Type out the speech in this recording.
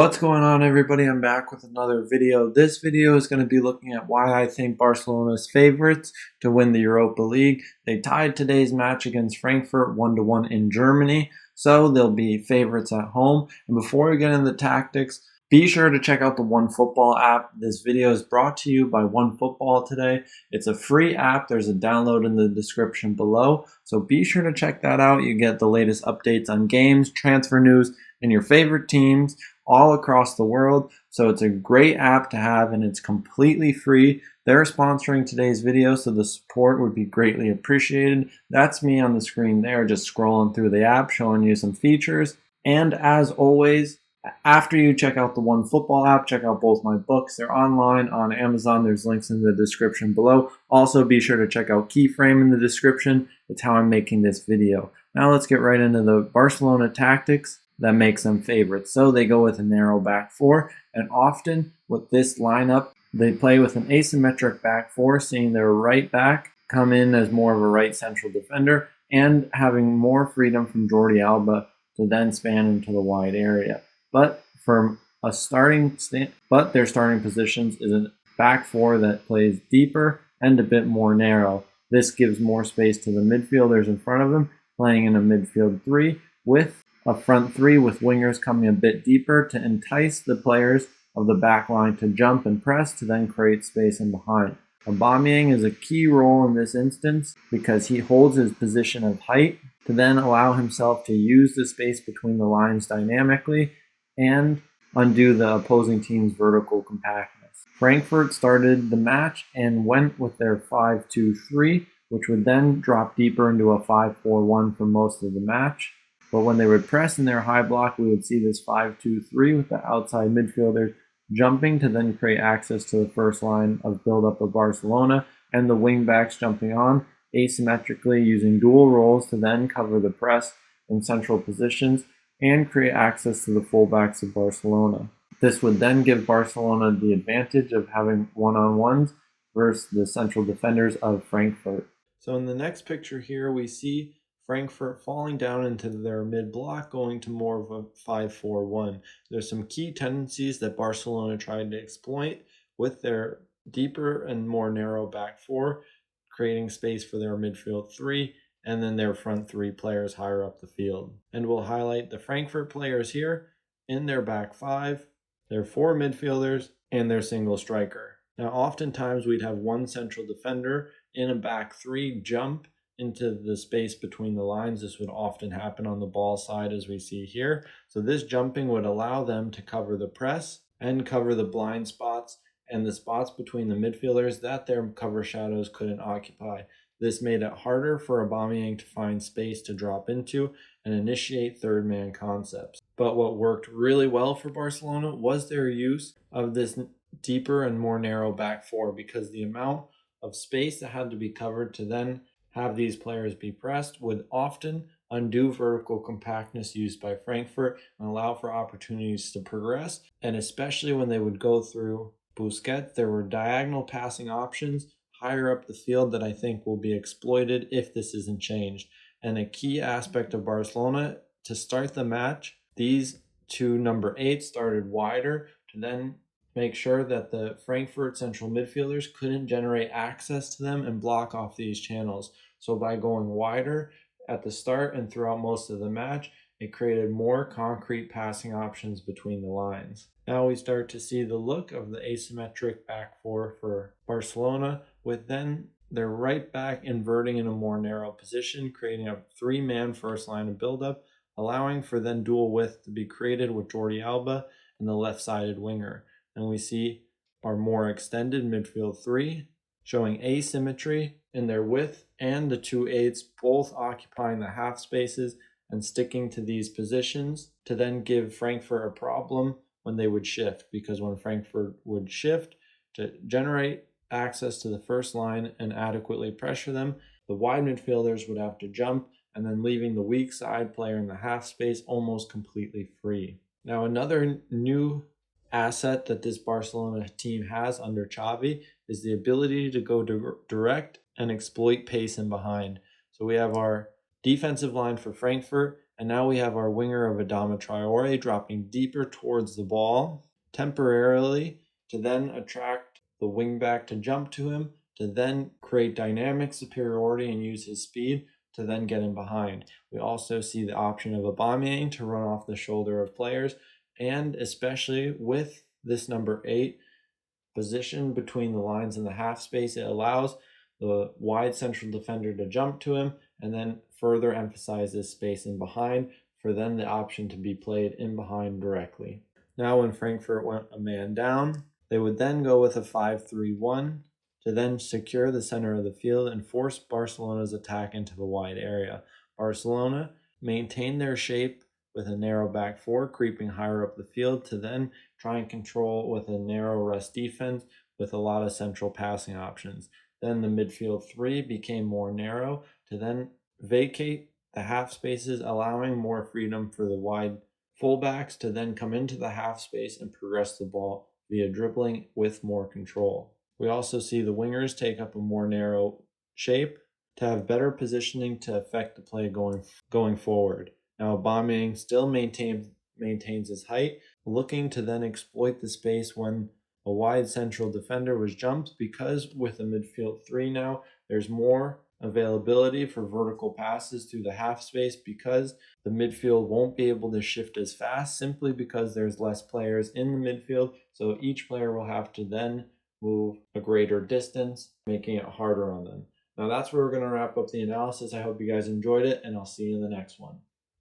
What's going on, everybody? I'm back with another video. This video is going to be looking at why I think Barcelona's favorites to win the Europa League. They tied today's match against Frankfurt 1-1 in Germany, so they'll be favorites at home. And before we get into the tactics, be sure to check out the OneFootball app. This video is brought to you by OneFootball today. It's a free app. There's a download in the description below, so be sure to check that out. You get the latest updates on games, transfer news, and your favorite teams all across the world. So it's a great app to have, and it's completely free. They're sponsoring today's video, so the support would be greatly appreciated. That's me on the screen there, just scrolling through the app, showing you some features. And as always, after you check out the OneFootball app, check out both my books. They're online on Amazon. There's links in the description below. Also, be sure to check out Keyframe in the description. It's how I'm making this video. Now let's get right into the Barcelona tactics that makes them favorites. So they go with a narrow back four, and often with this lineup, they play with an asymmetric back four, seeing their right back come in as more of a right central defender and having more freedom from Jordi Alba to then span into the wide area. But their starting positions is a back four that plays deeper and a bit more narrow. This gives more space to the midfielders in front of them, playing in a midfield three with a front three with wingers coming a bit deeper to entice the players of the back line to jump and press to then create space in behind. Aubameyang is a key role in this instance because he holds his position of height to then allow himself to use the space between the lines dynamically and undo the opposing team's vertical compactness. Frankfurt started the match and went with their 5-2-3, which would then drop deeper into a 5-4-1 for most of the match. But when they would press in their high block, we would see this 5-2-3 with the outside midfielders jumping to then create access to the first line of build-up of Barcelona, and the wing-backs jumping on asymmetrically using dual roles to then cover the press in central positions and create access to the fullbacks of Barcelona. This would then give Barcelona the advantage of having one-on-ones versus the central defenders of Frankfurt. So in the next picture here, we see Frankfurt falling down into their mid-block, going to more of a 5-4-1. There's some key tendencies that Barcelona tried to exploit with their deeper and more narrow back four, creating space for their midfield three, and then their front three players higher up the field. And we'll highlight the Frankfurt players here in their back five, their four midfielders, and their single striker. Now, oftentimes we'd have one central defender in a back three jump into the space between the lines. This would often happen on the ball side, as we see here. So this jumping would allow them to cover the press and cover the blind spots and the spots between the midfielders that their cover shadows couldn't occupy. This made it harder for Aubameyang to find space to drop into and initiate third man concepts. But what worked really well for Barcelona was their use of this deeper and more narrow back four, because the amount of space that had to be covered to then have these players be pressed would often undo vertical compactness used by Frankfurt and allow for opportunities to progress. And especially when they would go through Busquets, there were diagonal passing options higher up the field that I think will be exploited if this isn't changed. And a key aspect of Barcelona to start the match, these two number 8 started wider to then make sure that the Frankfurt central midfielders couldn't generate access to them and block off these channels. So by going wider at the start and throughout most of the match, it created more concrete passing options between the lines. Now we start to see the look of the asymmetric back four for Barcelona, with then their right back inverting in a more narrow position, creating a three-man first line of build-up, allowing for then dual width to be created with Jordi Alba and the left-sided winger. And we see our more extended midfield three showing asymmetry in their width, and the 2/8 both occupying the half spaces and sticking to these positions to then give Frankfurt a problem when they would shift, because when Frankfurt would shift to generate access to the first line and adequately pressure them, the wide midfielders would have to jump, and then leaving the weak side player in the half space almost completely free. Now, another new asset that this Barcelona team has under Xavi is the ability to go direct and exploit pace in behind. So we have our defensive line for Frankfurt And now we have our winger of Adama Traore dropping deeper towards the ball temporarily to then attract the wingback to jump to him, to then create dynamic superiority and use his speed to then get in behind. We also see the option of Aubameyang to run off the shoulder of players, and especially with this number 8 position between the lines in the half space, it allows the wide central defender to jump to him and then further emphasize this space in behind for then the option to be played in behind directly. Now when Frankfurt went a man down, they would then go with a 5-3-1 to then secure the center of the field and force Barcelona's attack into the wide area. Barcelona maintained their shape with a narrow back four creeping higher up the field to then try and control with a narrow rest defense with a lot of central passing options. Then the midfield three became more narrow to then vacate the half spaces, allowing more freedom for the wide fullbacks to then come into the half space and progress the ball via dribbling with more control. We also see the wingers take up a more narrow shape to have better positioning to affect the play going forward. Now Aubameyang still maintains his height, looking to then exploit the space when a wide central defender was jumped, because with the midfield three now, there's more availability for vertical passes through the half space because the midfield won't be able to shift as fast simply because there's less players in the midfield. So each player will have to then move a greater distance, making it harder on them. Now that's where we're going to wrap up the analysis. I hope you guys enjoyed it, and I'll see you in the next one.